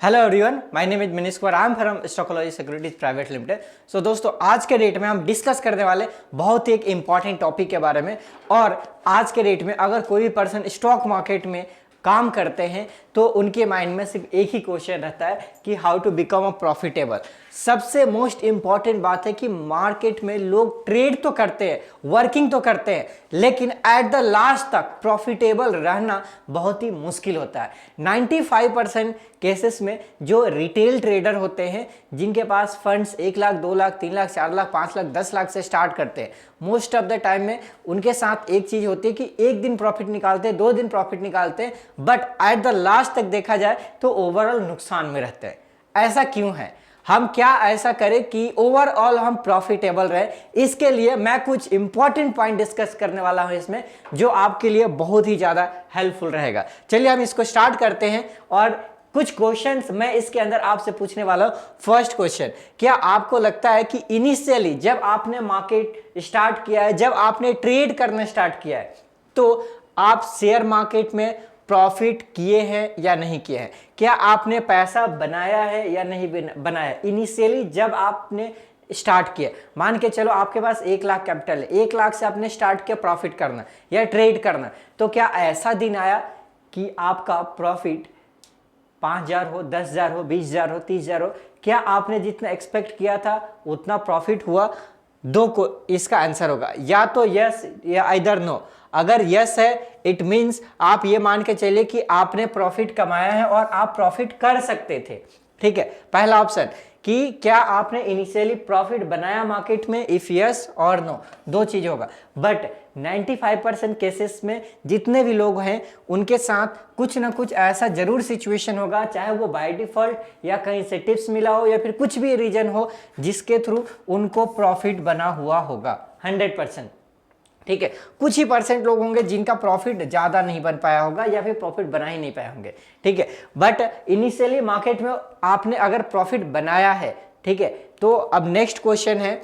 Hello everyone, my name is Manish Kumar, I am from Stockology securities private limited. So दोस्तों, आज के date में हम डिस्कस करने वाले बहुत ही एक इंपॉर्टेंट टॉपिक के बारे में। और आज के डेट में अगर कोई भी पर्सन स्टॉक मार्केट में काम करते हैं तो उनके माइंड में सिर्फ एक ही क्वेश्चन रहता है कि how to become a profitable. सबसे मोस्ट इंपॉर्टेंट बात है कि मार्केट में लोग ट्रेड तो करते हैं, वर्किंग तो करते हैं, लेकिन एट द लास्ट तक प्रॉफिटेबल रहना बहुत ही मुश्किल होता है। 95% केसेस में जो रिटेल ट्रेडर होते हैं जिनके पास फंड्स 1 लाख, 2 लाख, 3 लाख, 4 लाख, 5 लाख, 10 लाख से स्टार्ट करते हैं, मोस्ट ऑफ द टाइम में उनके साथ एक चीज होती है कि एक दिन प्रॉफिट निकालते हैं, 2 दिन प्रॉफिट निकालते हैं, बट एट द लास्ट तक देखा जाए तो ओवरऑल नुकसान में रहते हैं। ऐसा क्यों है? हम क्या ऐसा करें कि ओवरऑल हम प्रॉफिटेबल रहे? इसके लिए मैं कुछ इंपॉर्टेंट पॉइंट डिस्कस करने वाला हूं इसमें, जो आपके लिए बहुत ही ज्यादा हेल्पफुल रहेगा। चलिए हम इसको स्टार्ट करते हैं और कुछ क्वेश्चंस मैं इसके अंदर आपसे पूछने वाला हूं। फर्स्ट क्वेश्चन, क्या आपको लगता है कि इनिशियली जब आपने मार्केट स्टार्ट किया है, जब आपने ट्रेड करना स्टार्ट किया है, तो आप शेयर मार्केट में प्रॉफिट किए हैं या नहीं किए हैं? क्या आपने पैसा बनाया है या नहीं बनाया? इनिशियली जब आपने स्टार्ट किया, मान के चलो आपके पास 1 लाख कैपिटल है, 1 लाख से आपने स्टार्ट किया प्रॉफिट करना या ट्रेड करना, तो क्या ऐसा दिन आया कि आपका प्रॉफिट 5,000 हो, 10,000 हो, 20,000 हो, 30,000 हो? क्या आपने जितना एक्सपेक्ट किया था उतना प्रॉफिट हुआ? दो को इसका आंसर होगा, या तो यस या इधर नो। अगर यस है, इट मींस आप ये मान के चलिए कि आपने प्रॉफिट कमाया है और आप प्रॉफिट कर सकते थे। ठीक है, पहला ऑप्शन कि क्या आपने इनिशियली प्रॉफिट बनाया मार्केट में, इफ यस और नो, दो चीज होगा। बट 95% केसेस में जितने भी लोग हैं उनके साथ कुछ ना कुछ ऐसा जरूर सिचुएशन होगा, चाहे वो बाय डिफॉल्ट या कहीं से टिप्स मिला हो या फिर कुछ भी रीजन हो, जिसके थ्रू उनको प्रॉफिट बना हुआ होगा 100%। ठीक है, कुछ ही परसेंट लोग होंगे जिनका प्रॉफिट ज्यादा नहीं बन पाया होगा या फिर प्रॉफिट बना ही नहीं पाए होंगे। ठीक है, बट इनिशियली मार्केट में आपने अगर प्रॉफिट बनाया है, ठीक है, तो अब नेक्स्ट क्वेश्चन है,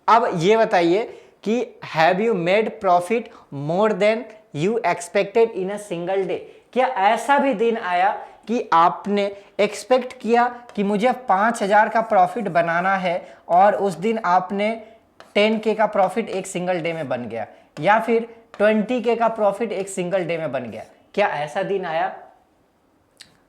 अब ये बताइए कि have you made profit more than you expected in a single day? क्या ऐसा भी दिन आया कि आपने एक्सपेक्ट किया कि मुझे 5,000 का प्रॉफिट बनाना है और उस दिन आपने 10K का प्रॉफिट एक सिंगल डे में बन गया, या फिर 20K का प्रॉफिट एक सिंगल डे में बन गया? क्या ऐसा दिन आया?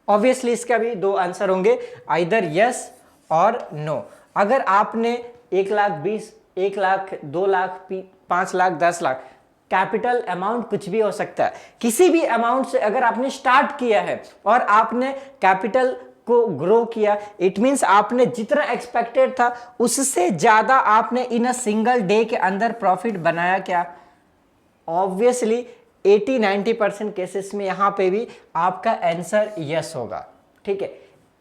ऑब्वियसली इसका भी दो आंसर होंगे, आइदर यस और नो। अगर आपने 1 लाख 20, 1 लाख, 2 लाख, 5 लाख, 10 लाख, कैपिटल अमाउंट कुछ भी हो सकता है, किसी भी अमाउंट से अगर आपने स्टार्ट किया है और आपने कैपिटल को ग्रो किया, इट मींस आपने जितना एक्सपेक्टेड था उससे ज्यादा आपने इन अ सिंगल डे के अंदर प्रॉफिट बनाया। क्या? ऑब्वियसली 80-90% केसेस में यहां पे भी आपका आंसर यस होगा। ठीक है,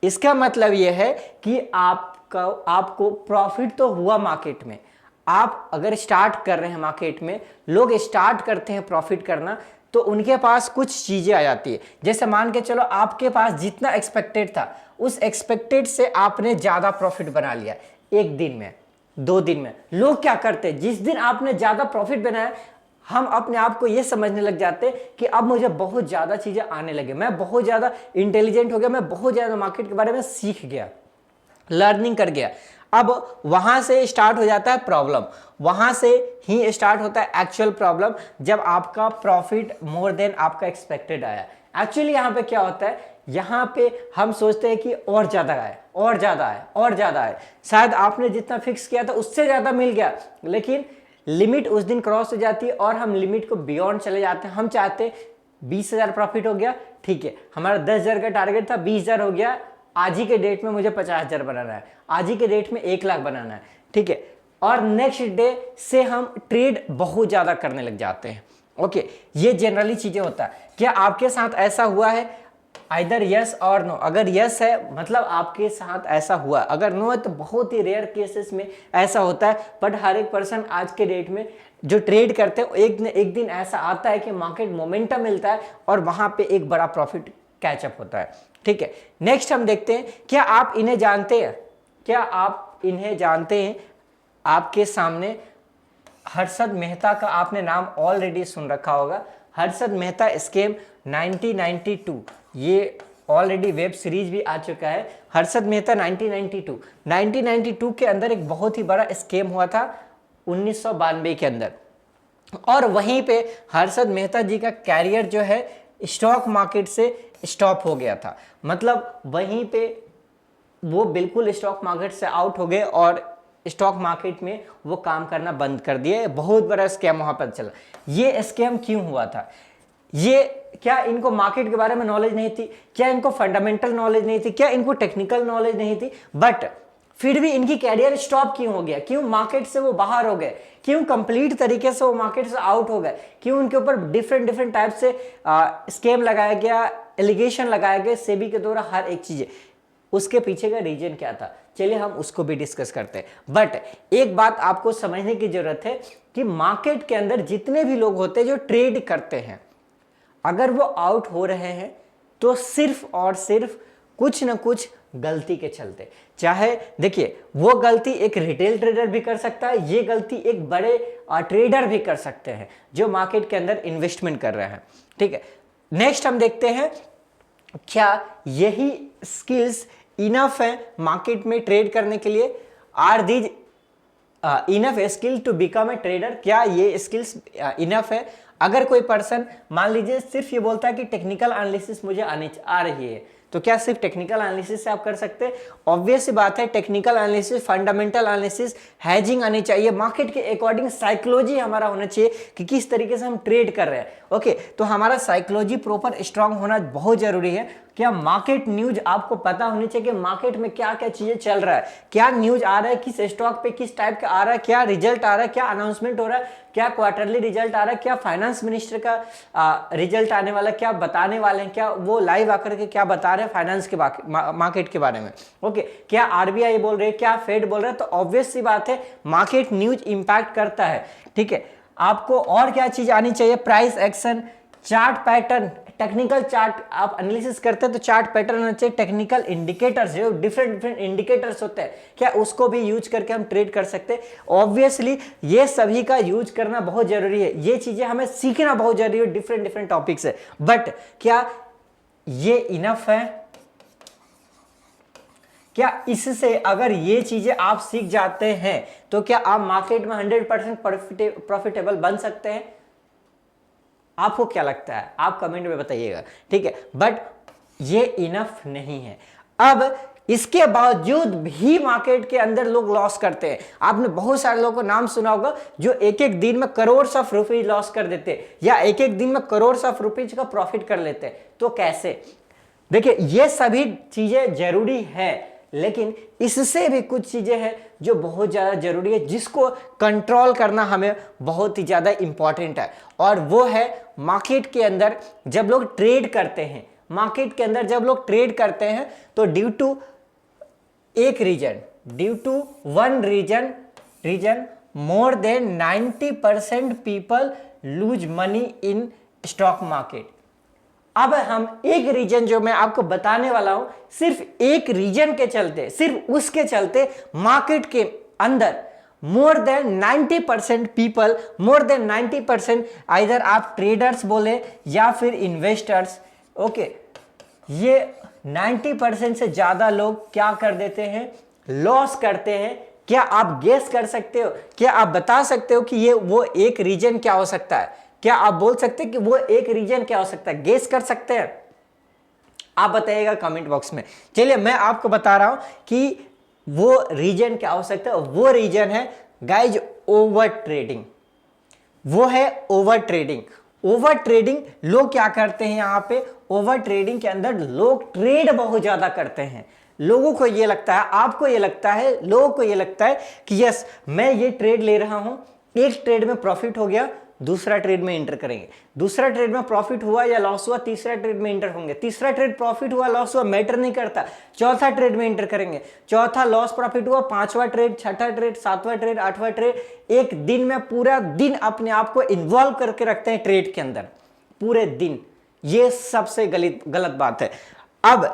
इसका मतलब यह है कि आपको प्रॉफिट तो हुआ मार्केट में। आप अगर स्टार्ट कर रहे हैं मार्केट में, लोग स्टार्ट करते हैं प्रॉफिट करना, तो उनके पास कुछ चीजें आ जाती है। जैसे मान के चलो आपके पास जितना एक्सपेक्टेड था उस एक्सपेक्टेड से आपने ज्यादा प्रॉफिट बना लिया, 1 दिन में, 2 दिन में। लोग क्या करते हैं, जिस दिन आपने ज्यादा प्रॉफिट बनाया, हम अपने आप को यह समझने लग जाते हैं कि अब मुझे बहुत ज्यादा चीजें आने लगे, मैं बहुत ज्यादा इंटेलिजेंट हो गया, मैं बहुत ज्यादा मार्केट के बारे में सीख गया, लर्निंग कर गया। अब वहां से स्टार्ट हो जाता है प्रॉब्लम, वहां से ही स्टार्ट होता है एक्चुअल प्रॉब्लम, जब आपका प्रॉफिट मोर देन आपका एक्सपेक्टेड आया। एक्चुअली यहां पे क्या होता है, यहां पे हम सोचते हैं कि और ज्यादा आए, और ज्यादा आए, और ज्यादा आए, शायद आपने जितना फिक्स किया था उससे ज्यादा मिल गया, लेकिन लिमिट उस दिन क्रॉस हो जाती है और हम लिमिट को बियॉन्ड चले जाते हैं। हम चाहते 20,000 प्रॉफिट हो गया, ठीक है, हमारा 10,000 का टारगेट था, 20,000 हो गया, आज ही के डेट में मुझे 50,000 बनाना है, आज ही के डेट में 1 लाख बनाना है। ठीक है, और नेक्स्ट डे से हम ट्रेड बहुत ज्यादा करने लग जाते हैं। ओके, ये जनरली चीजें होता है। क्या आपके साथ ऐसा हुआ है? आइदर यस और नो। अगर यस है मतलब आपके साथ ऐसा हुआ, अगर नो है तो बहुत ही रेयर केसेस में ऐसा होता है। बट हर एक पर्सन आज के डेट में जो ट्रेड करते हैं, एक दिन ऐसा आता है कि मार्केट मोमेंटम मिलता है और वहां पे एक बड़ा प्रॉफिट कैचअप होता है। ठीक है, नेक्स्ट हम देखते हैं, क्या आप इन्हें जानते हैं? क्या आप इन्हें जानते हैं? आपके सामने हर्षद मेहता का आपने नाम ऑलरेडी सुन रखा होगा। हर्षद मेहता स्कैम 1992, ये ऑलरेडी वेब सीरीज भी आ चुका है, हर्षद मेहता 1992 के अंदर एक बहुत ही बड़ा स्कैम हुआ था 1992 के अंदर, और वहीं पे हर्षद मेहता जी का कैरियर जो है स्टॉक मार्केट से स्टॉप हो गया था। मतलब वहीं पे वो बिल्कुल स्टॉक मार्केट से आउट हो गए और स्टॉक मार्केट में वो काम करना बंद कर दिए। बहुत बड़ा स्कैम वहां पर चला। ये स्कैम क्यों हुआ था? ये क्या इनको मार्केट के बारे में नॉलेज नहीं थी? क्या इनको फंडामेंटल नॉलेज नहीं थी? क्या इनको टेक्निकल नॉलेज नहीं थी? बट फिर भी इनकी कैरियर स्टॉप क्यों हो गया? क्यों मार्केट से वो बाहर हो गए? क्यों कंप्लीट तरीके से वो मार्केट से आउट हो गए? क्यों उनके ऊपर डिफरेंट टाइप से स्कैम लगाया गया, एलिगेशन लगाया गया सेबी के द्वारा, हर एक चीज? उसके पीछे का रीजन क्या था? चलिए हम उसको भी डिस्कस करते हैं। बट एक बात आपको समझने की जरूरत है कि मार्केट के अंदर जितने भी लोग होते हैं जो ट्रेड करते हैं, अगर वो आउट हो रहे हैं तो सिर्फ और सिर्फ कुछ ना कुछ गलती के चलते। चाहे देखिए, वो गलती एक रिटेल ट्रेडर भी कर सकता है, ये गलती एक बड़े ट्रेडर भी कर सकते हैं जो मार्केट के अंदर इन्वेस्टमेंट कर रहे हैं। ठीक है, नेक्स्ट हम देखते हैं, क्या यही स्किल्स इनफ है मार्केट में ट्रेड करने के लिए? Are these enough skill to become a trader? क्या ये स्किल्स इनफ है? अगर कोई पर्सन मान लीजिए सिर्फ ये बोलता है कि टेक्निकल एनालिसिस मुझे आ रही है, तो क्या सिर्फ टेक्निकल एनालिसिस से आप कर सकते हैं? ऑब्वियस सी बात है, technical analysis, fundamental analysis, hedging आनी चाहिए, मार्केट के अकॉर्डिंग साइकोलॉजी हमारा होना चाहिए कि किस तरीके से हम ट्रेड कर रहे हैं। ओके, तो हमारा साइकोलॉजी प्रॉपर स्ट्रांग होना बहुत जरूरी है। क्या मार्केट न्यूज आपको पता होनी चाहिए कि मार्केट में क्या क्या चीजें चल रहा है, क्या न्यूज आ रहा है, किस स्टॉक पे किस टाइप का आ रहा है, क्या रिजल्ट आ रहा है, क्या अनाउंसमेंट हो रहा है, क्या क्वार्टरली रिजल्ट आ रहा है, क्या फाइनेंस मिनिस्टर का रिजल्ट आने वाला है, क्या बताने वाले हैं, क्या वो लाइव आकर के क्या बता रहे हैं फाइनेंस के मार्केट के बारे में। ओके, क्या आरबीआई बोल रहे हैं, क्या फेड बोल रहा है? तो ऑब्वियस सी बात है मार्केट न्यूज इंपैक्ट करता है। ठीक है, आपको और क्या चीज आनी चाहिए? Price action, chart pattern, technical chart आप एनालिसिस करते हैं तो चार्ट पैटर्न होना चाहिए, टेक्निकल इंडिकेटर्स, जो डिफरेंट इंडिकेटर्स होते हैं, क्या उसको भी यूज करके हम ट्रेड कर सकते हैं? ऑब्वियसली ये सभी का यूज करना बहुत जरूरी है, ये चीजें हमें सीखना बहुत जरूरी है, डिफरेंट टॉपिक्स है। बट क्या ये इनफ है? क्या इससे अगर ये चीजें आप सीख जाते हैं तो क्या आप मार्केट में 100% प्रॉफिटेबल बन सकते हैं? आपको क्या लगता है? आप कमेंट में बताइएगा। ठीक है, बट ये इनफ नहीं है। अब इसके बावजूद भी मार्केट के अंदर लोग लॉस करते हैं। आपने बहुत सारे लोगों का नाम सुना होगा जो एक एक दिन में करोड़ ऑफ रुपीज लॉस कर देते हैं, या एक एक दिन में करोड़ ऑफ रुपीज का प्रॉफिट कर लेते हैं। तो कैसे? देखिए, ये सभी चीजें जरूरी है, लेकिन इससे भी कुछ चीजें हैं जो बहुत ज्यादा जरूरी है, जिसको कंट्रोल करना हमें बहुत ही ज्यादा इंपॉर्टेंट है। और वो है मार्केट के अंदर जब लोग ट्रेड करते हैं, मार्केट के अंदर जब लोग ट्रेड करते हैं तो due to one reason more than 90% people lose money in stock market. अब हम एक रीजन जो मैं आपको बताने वाला हूं, सिर्फ एक रीजन के चलते, सिर्फ उसके चलते मार्केट के अंदर मोर देन 90% पीपल, मोर देन 90%, आइदर आप ट्रेडर्स बोले या फिर इन्वेस्टर्स, ओके, ये 90% से ज्यादा लोग क्या कर देते हैं? लॉस करते हैं। क्या आप गेस कर सकते हो? क्या आप बता सकते हो कि ये वो एक रीजन क्या हो सकता है? क्या आप बोल सकते हैं कि वो एक रीजन क्या हो सकता है? गेस कर सकते हैं? आप बताइएगा कमेंट बॉक्स में। चलिए मैं आपको बता रहा हूं कि वो रीजन क्या हो सकता है। वो रीजन है गाइज ओवर ट्रेडिंग। वो है ओवर ट्रेडिंग। ओवर ट्रेडिंग लोग क्या करते हैं? यहां पे ओवर ट्रेडिंग के अंदर लोग ट्रेड बहुत ज्यादा करते हैं। लोगों को ये लगता है, आपको ये लगता है, लोगों को ये लगता है कि यस मैं ये ट्रेड ले रहा हूं, एक ट्रेड में प्रॉफिट हो गया, दूसरा ट्रेड में एंटर करेंगे, दूसरा ट्रेड में प्रॉफिट हुआ या लॉस हुआ, तीसरा ट्रेड में एंटर होंगे, तीसरा ट्रेड प्रॉफिट हुआ लॉस हुआ मैटर नहीं करता, चौथा ट्रेड में एंटर करेंगे, चौथा लॉस प्रॉफिट हुआ, पांचवा ट्रेड, छठा ट्रेड, सातवां ट्रेड, आठवां ट्रेड। एक दिन में पूरा दिन अपने आप को इन्वॉल्व करके रखते हैं ट्रेड के अंदर, पूरे दिन। ये सबसे गलत बात है। अब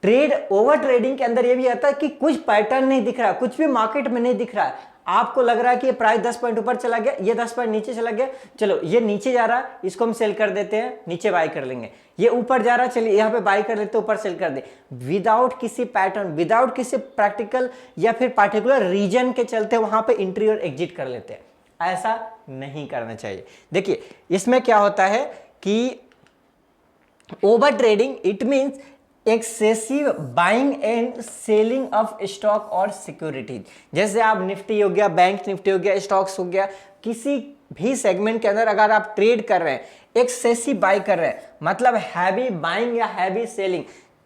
ट्रेड ओवर ट्रेडिंग के अंदर ये भी आता है कि कुछ पैटर्न नहीं दिख रहा, कुछ भी मार्केट में नहीं दिख रहा है। आपको लग रहा है कि ये प्राइस 10 पॉइंट ऊपर चला गया, ये 10 पॉइंट नीचे चला गया, चलो ये नीचे जा रहा है, इसको हम सेल कर देते हैं, नीचे बाय कर लेंगे। ये ऊपर जा रहा है, चलिए यहाँ पे बाय कर लेते हैं, ऊपर सेल कर दे। विदाउट किसी पैटर्न, विदाउट किसी प्रैक्टिकल या फिर पार्टिकुलर रीजन के चलते वहां पे एंट्री और एग्जिट कर लेते हैं। ऐसा नहीं करना चाहिए। देखिए इसमें क्या होता है कि over trading it means excessive buying and selling of stock और सिक्योरिटीज। जैसे आप निफ्टी हो गया, बैंक निफ्टी हो गया, स्टॉक्स हो गया, किसी भी सेगमेंट के अंदर अगर आप ट्रेड कर रहे हैं, एक्सेसिव बाई कर रहे हैं, मतलब हैवी बाइंग या हैवी सेलिंग।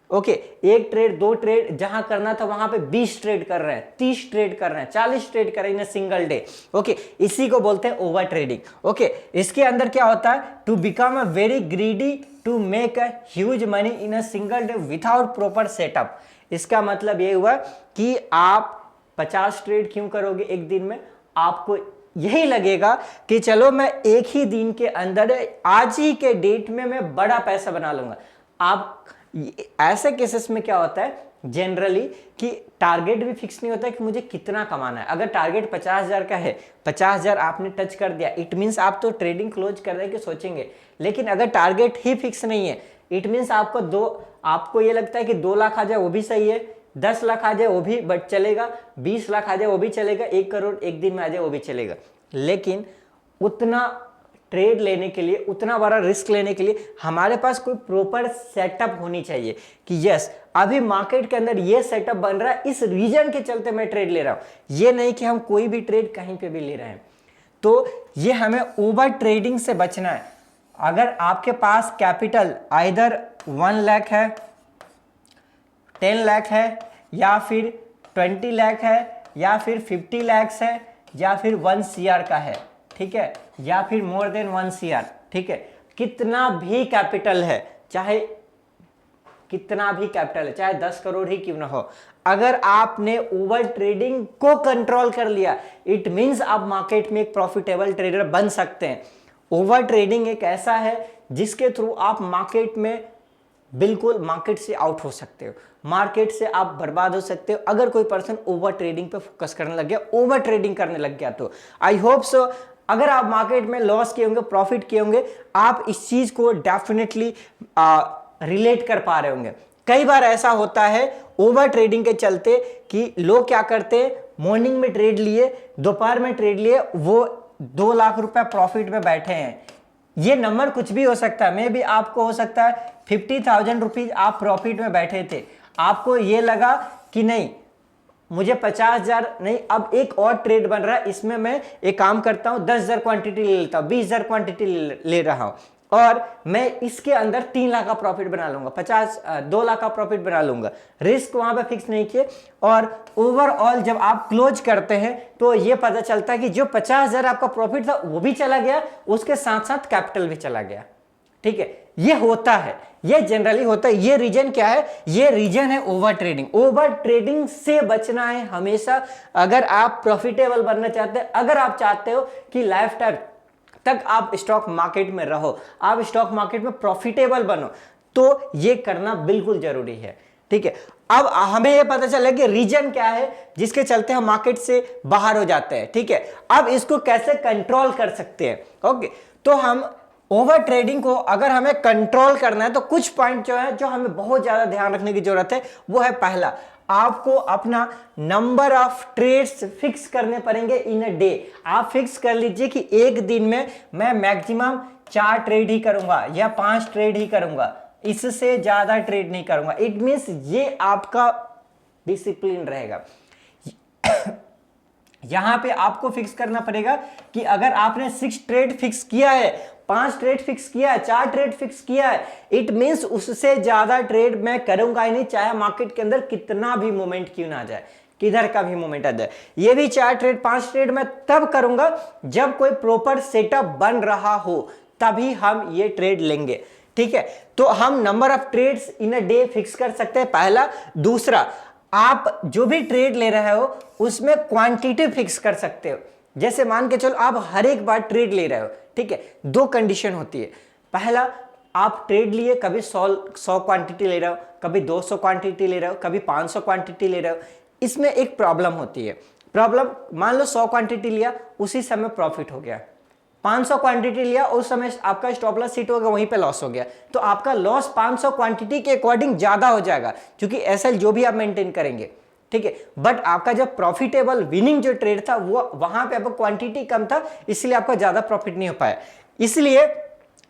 ओके, एक ट्रेड दो ट्रेड जहां करना था वहां पे 20 ट्रेड कर रहे हैं, 30 ट्रेड कर रहे हैं, 40 ट्रेड कर रहे हैं इन सिंगल डे। ओके, इसी को बोलते हैं ओवर ट्रेडिंग। ओके, इसके अंदर क्या होता है, to become a very greedy to make a huge money in a single day without proper setup. इसका मतलब ये हुआ कि आप 50 ट्रेड क्यों करोगे एक दिन में, आपको यही लगेगा कि चलो मैं एक ही दिन के अंदर आज ही के डेट में मैं बड़ा पैसा बना लूंगा। आप ऐसे केसेस में क्या होता है जनरली कि टारगेट भी फिक्स नहीं होता है कि मुझे कितना कमाना है। अगर टारगेट 50,000 का है, 50,000 आपने टच कर दिया, इट मीन्स आप तो ट्रेडिंग क्लोज करने की सोचेंगे। लेकिन अगर टारगेट ही फिक्स नहीं है, इट मीन्स आपको ये लगता है कि 2 लाख आ जाए वो भी सही है, 10 लाख आ जाए वो भी बट चलेगा, 20 लाख आ जाए वो भी चलेगा, 1 करोड़ एक दिन में आ जाए वो भी चलेगा। लेकिन उतना ट्रेड लेने के लिए, उतना बड़ा रिस्क लेने के लिए हमारे पास कोई प्रॉपर सेटअप होनी चाहिए कि यस अभी मार्केट के अंदर ये सेटअप बन रहा है, इस रीजन के चलते मैं ट्रेड ले रहा हूं। ये नहीं कि हम कोई भी ट्रेड कहीं पे भी ले रहे हैं। तो ये हमें ओवर ट्रेडिंग से बचना है। अगर आपके पास कैपिटल आइदर 1 लाख है, 10 लाख है, या फिर 20 लाख है, या फिर 50 लाख है, या फिर 1 CR का है, ठीक है, या फिर मोर देन 1 CR, ठीक है, कितना भी कैपिटल है, चाहे कितना भी कैपिटल है, चाहे 10 करोड़ ही क्यों ना हो, अगर आपने ओवर ट्रेडिंग को कंट्रोल कर लिया, इट मींस आप मार्केट में एक प्रॉफिटेबल ट्रेडर बन सकते हैं। ओवर ट्रेडिंग एक ऐसा है जिसके थ्रू आप मार्केट में बिल्कुल मार्केट से आउट हो सकते हो, मार्केट से आप बर्बाद हो सकते हो अगर कोई पर्सन ओवर ट्रेडिंग पे फोकस करने लग गया, ओवर ट्रेडिंग करने लग गया। तो आई होप सो अगर आप मार्केट में लॉस किए होंगे, प्रॉफिट किए होंगे, आप इस चीज को डेफिनेटली रिलेट कर पा रहे होंगे। कई बार ऐसा होता है ओवर ट्रेडिंग के चलते कि लोग क्या करते हैं, मॉर्निंग में ट्रेड लिए, दोपहर में ट्रेड लिए, वो 2 लाख रुपए प्रॉफिट में बैठे हैं। ये नंबर कुछ भी हो सकता है, मे भी आपको हो सकता है 50,000 रुपीज आप प्रॉफिट में बैठे थे, आपको ये लगा कि नहीं मुझे 50,000 नहीं, अब एक और ट्रेड बन रहा है, इसमें मैं एक काम करता हूं 10,000 क्वांटिटी ले लेता हूं, 20,000 क्वांटिटी ले रहा हूं और मैं इसके अंदर 3 लाख का प्रॉफिट बना लूंगा, 2 लाख का प्रॉफिट बना लूंगा। रिस्क वहां पे फिक्स नहीं किए और ओवरऑल जब आप क्लोज करते हैं तो ये पता चलता है कि जो 50,000 आपका प्रॉफिट था वो भी चला गया, उसके साथ साथ कैपिटल भी चला गया। ठीक है, ये होता है, ये जनरली होता है। ये रीजन क्या है, ये रीजन है ओवर ट्रेडिंग। ओवर ट्रेडिंग से बचना है हमेशा। अगर आप प्रॉफिटेबल बनना चाहते हैं, अगर आप चाहते हो कि लाइफ टाइम तक आप स्टॉक मार्केट में रहो, आप स्टॉक मार्केट में प्रॉफिटेबल बनो, तो ये करना बिल्कुल जरूरी है। ठीक है, अब हमें ये पता चला कि रीजन क्या है जिसके चलते हम मार्केट से बाहर हो जाते हैं। ठीक है, अब इसको कैसे कंट्रोल कर सकते हैं। ओके, तो हम ओवर ट्रेडिंग को अगर हमें कंट्रोल करना है तो कुछ पॉइंट जो है जो हमें बहुत ज्यादा ध्यान रखने की जरूरत है, वो है पहला, आपको अपना नंबर ऑफ ट्रेड्स फिक्स करने पड़ेंगे इन अ डे। आप फिक्स कर लीजिए कि एक दिन में मैं मैक्सिमम 4 ट्रेड ही करूंगा या 5 ट्रेड ही करूंगा, इससे ज्यादा ट्रेड नहीं करूंगा। इट मींस ये आपका डिसिप्लिन रहेगा। यहां पे आपको फिक्स करना पड़ेगा कि अगर आपने 6 ट्रेड फिक्स किया है, 5 ट्रेड फिक्स किया है, 4 ट्रेड फिक्स किया है, इट मींस उससे ज्यादा ट्रेड मैं करूंगा ही नहीं, चाहे मार्केट के अंदर कितना भी मूवमेंट क्यों ना जाए, किधर का भी मूवमेंट आ जाए। ये भी 4 ट्रेड 5 ट्रेड मैं तब करूंगा जब कोई प्रॉपर सेटअप बन रहा हो, तभी हम ये ट्रेड लेंगे। ठीक है, तो हम number of trades in a day fix कर सकते हैं, पहला। दूसरा, आप जो भी ट्रेड ले रहे हो उसमें क्वांटिटी फिक्स कर सकते हो। जैसे मान के चलो आप हर एक बार ट्रेड ले रहे हो, ठीक है, 2 कंडीशन होती है। पहला, आप ट्रेड लिए, कभी 100 क्वांटिटी ले रहे हो, कभी 200 क्वांटिटी ले रहे हो, कभी 500 क्वांटिटी ले रहे हो। इसमें एक प्रॉब्लम होती है। प्रॉब्लम, मान लो 100 क्वांटिटी लिया, उसी समय प्रॉफिट हो गया। 500 क्वांटिटी लिया, उस समय आपका स्टॉप लॉस हिट हो गया, वहीं पे लॉस हो गया, तो आपका लॉस 500 क्वांटिटी के अकॉर्डिंग ज्यादा हो जाएगा, क्योंकि एसएल जो भी आप मेंटेन करेंगे, ठीक है। बट आपका जब प्रॉफिटेबल विनिंग जो ट्रेड था वो वहां पे आपका क्वांटिटी कम था, इसलिए आपका ज्यादा प्रॉफिट नहीं हो पाया। इसलिए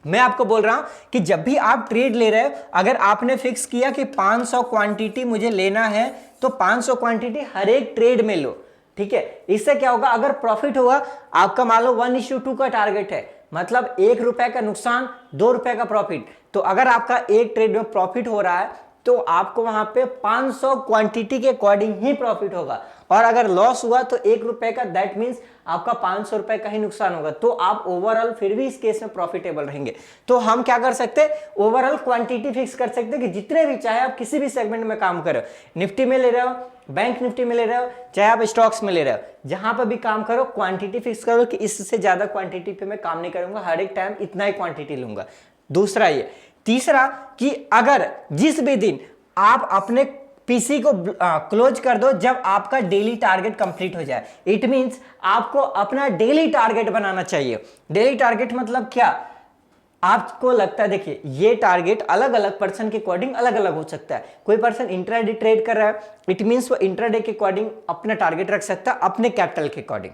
मैं आपको बोल रहा हूं कि जब भी आप ट्रेड ले रहे हो, अगर आपने फिक्स किया कि 500 क्वांटिटी मुझे लेना है, तो 500 क्वांटिटी हर एक ट्रेड में लो, ठीक है। इससे क्या होगा, अगर प्रॉफिट हुआ, आपका मान लो 1:2 का टारगेट है, मतलब ₹1 का नुकसान, ₹2 का प्रॉफिट। तो अगर आपका एक ट्रेड में प्रॉफिट हो रहा है तो आपको वहां पे 500 क्वांटिटी के अकॉर्डिंग ही प्रॉफिट होगा, और अगर लॉस हुआ तो ₹1 का, दैट मींस आपका ₹500 का ही नुकसान होगा, तो आप ओवरऑल फिर भी इस केस में प्रॉफिटेबल रहेंगे। तो हम क्या कर सकते हैं, ओवरऑल क्वांटिटी फिक्स कर सकते हैं कि जितने भी, चाहे आप किसी भी सेगमेंट में काम करो, निफ्टी में ले रहे हो, बैंक निफ्टी में ले रहे हो, चाहे आप स्टॉक्स में ले रहे हो, जहां पर भी काम करो क्वांटिटी फिक्स करो कि इससे ज्यादा क्वांटिटी पे मैं काम नहीं करूंगा, हर एक टाइम इतना ही क्वांटिटी लूंगा। दूसरा ये, तीसरा कि अगर जिस भी दिन आप अपने पीसी को क्लोज कर दो जब आपका डेली टारगेट कंप्लीट हो जाए, इट मींस आपको अपना डेली टारगेट बनाना चाहिए। डेली टारगेट मतलब क्या, आपको लगता है, देखिए ये टारगेट अलग अलग पर्सन के अकॉर्डिंग अलग अलग हो सकता है। कोई पर्सन इंट्राडे ट्रेड कर रहा है, इट मींस वो इंट्राडे के अकॉर्डिंग अपना टारगेट रख सकता है अपने कैपिटल के अकॉर्डिंग।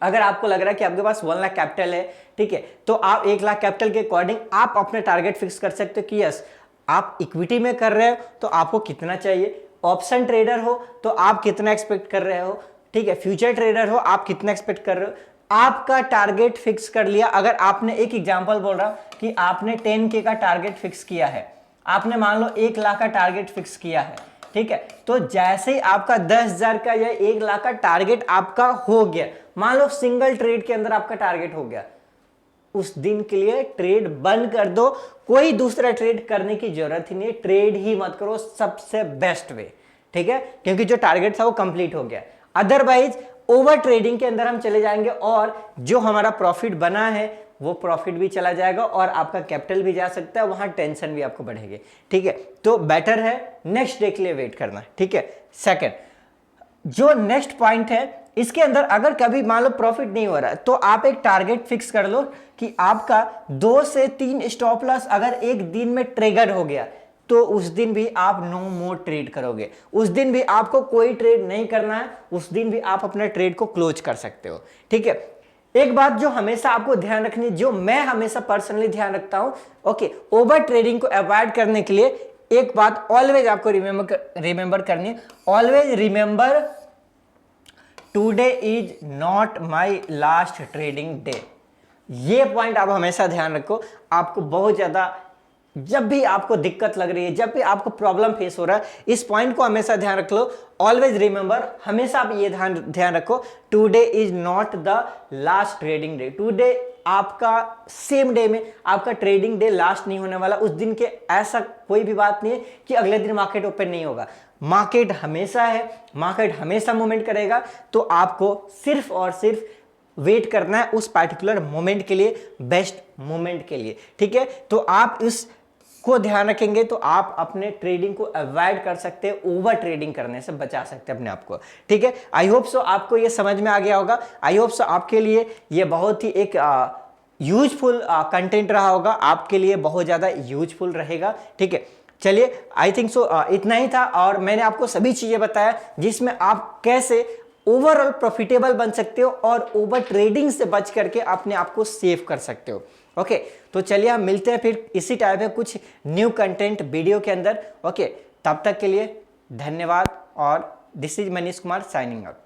अगर आपको लग रहा है कि आपके पास 1 लाख कैपिटल है, ठीक है, तो आप 1 लाख कैपिटल के अकॉर्डिंग आप अपने टारगेट फिक्स कर सकते हो कि यस, आप इक्विटी में कर रहे हो तो आपको कितना चाहिए, ऑप्शन ट्रेडर हो तो आप कितना एक्सपेक्ट कर रहे हो, ठीक है, फ्यूचर ट्रेडर हो आप कितना एक्सपेक्ट कर रहे हो, आपका टारगेट फिक्स कर लिया। अगर आपने, एक एग्जांपल बोल रहा कि आपने 10K का टारगेट फिक्स किया है, आपने मान लो 1 लाख का टारगेट फिक्स किया है, ठीक है, तो जैसे ही आपका 10,000 का या 1 लाख का टारगेट आपका हो गया, मान लो सिंगल ट्रेड के अंदर आपका टारगेट हो गया, उस दिन के लिए ट्रेड बंद कर दो, कोई दूसरा ट्रेड करने की जरूरत ही नहीं, ट्रेड ही मत करो, सबसे बेस्ट वे, ठीक है, क्योंकि जो टारगेट था वो कंप्लीट हो गया। अदरवाइज ओवर ट्रेडिंग के अंदर हम चले जाएंगे और जो हमारा प्रॉफिट बना है वो प्रॉफिट भी चला जाएगा और आपका कैपिटल भी जा सकता है, वहां टेंशन भी आपको बढ़ेगी, ठीक है। तो बेटर है नेक्स्ट डे के लिए वेट करना, ठीक है। सेकंड, जो नेक्स्ट पॉइंट है, इसके अंदर अगर कभी मान लो प्रॉफिट नहीं हो रहा है तो आप एक टारगेट फिक्स कर लो कि आपका 2 से 3 स्टॉप लॉस अगर एक दिन में ट्रिगर हो गया तो उस दिन भी आप नो मोर ट्रेड करोगे, उस दिन भी आपको कोई ट्रेड नहीं करना है, उस दिन भी आप अपने ट्रेड को क्लोज कर सकते हो, ठीक है। एक बात जो हमेशा आपको ध्यान रखनी, जो मैं हमेशा पर्सनली ध्यान रखता हूं, ओके, ओवर ट्रेडिंग को अवॉइड करने के लिए एक बात ऑलवेज आपको रिमेंबर करनी है, always remember today is not my last trading day. ये पॉइंट आप हमेशा ध्यान रखो। आपको बहुत ज्यादा, जब भी आपको दिक्कत लग रही है, जब भी आपको प्रॉब्लम फेस हो रहा है, इस पॉइंट को हमेशा ध्यान रख लो, ऑलवेज रिमेंबर, हमेशा आप ये ध्यान रखो, today is not the last trading day. Today आपका सेम डे में आपका ट्रेडिंग डे लास्ट नहीं होने वाला, उस दिन के ऐसा कोई भी बात नहीं है कि अगले दिन मार्केट ओपन नहीं होगा, मार्केट हमेशा है, मार्केट हमेशा मूवमेंट करेगा। तो आपको सिर्फ और सिर्फ वेट करना है उस पर्टिकुलर मोमेंट के लिए, बेस्ट मोमेंट के लिए, ठीक है। तो आप इस को ध्यान रखेंगे तो आप अपने ट्रेडिंग को अवॉइड कर सकते हैं, ओवर ट्रेडिंग करने से बचा सकते हैं अपने आप को, ठीक है। आई होप सो आपको ये समझ में आ गया होगा, आई होप सो आपके लिए ये बहुत ही एक यूजफुल कंटेंट रहा होगा, आपके लिए बहुत ज्यादा यूजफुल रहेगा, ठीक है। चलिए, आई थिंक सो इतना ही था, और मैंने आपको सभी चीजें बताया जिसमें आप कैसे ओवरऑल प्रॉफिटेबल बन सकते हो और ओवर ट्रेडिंग से बच करके अपने आप को सेव कर सकते हो, ओके। तो चलिए हम मिलते हैं फिर इसी टाइप में कुछ न्यू कंटेंट वीडियो के अंदर, ओके। तब तक के लिए धन्यवाद, और this is Manish Kumar signing out.